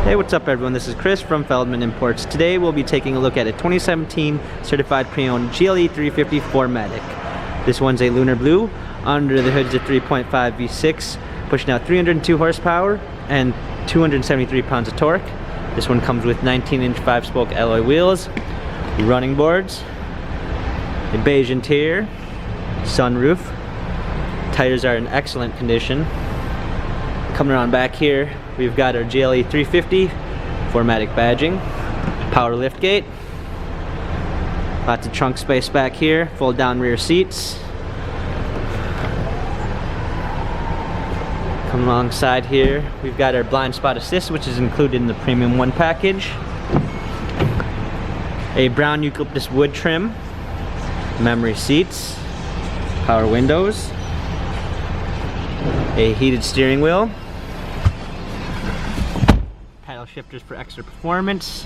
Hey, what's up everyone? This is Chris from Feldmann Imports. Today we'll be taking a look at a 2017 certified pre-owned GLE 350 4MATIC. This one's a lunar blue. Under the hood is a 3.5 V6, pushing out 302 horsepower and 273 pounds of torque. This one comes with 19-inch 5-spoke alloy wheels, running boards, a beige interior, sunroof. Tires are in excellent condition. Coming around back here, we've got our GLE 350 4MATIC badging, power liftgate, lots of trunk space back here, fold down rear seats. Coming alongside here, we've got our blind spot assist, which is included in the Premium 1 package, a brown eucalyptus wood trim, memory seats, power windows, a heated steering wheel, paddle shifters for extra performance,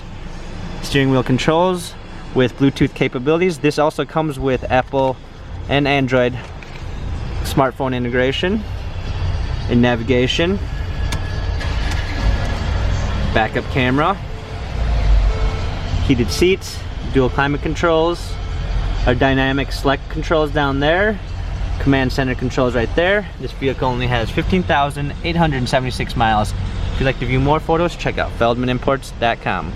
steering wheel controls with Bluetooth capabilities. This also comes with Apple and Android smartphone integration, and navigation, backup camera, heated seats, dual climate controls, our dynamic select controls down there, command center controls right there. This vehicle only has 15,876 miles. If you'd like to view more photos, check out feldmanimports.com.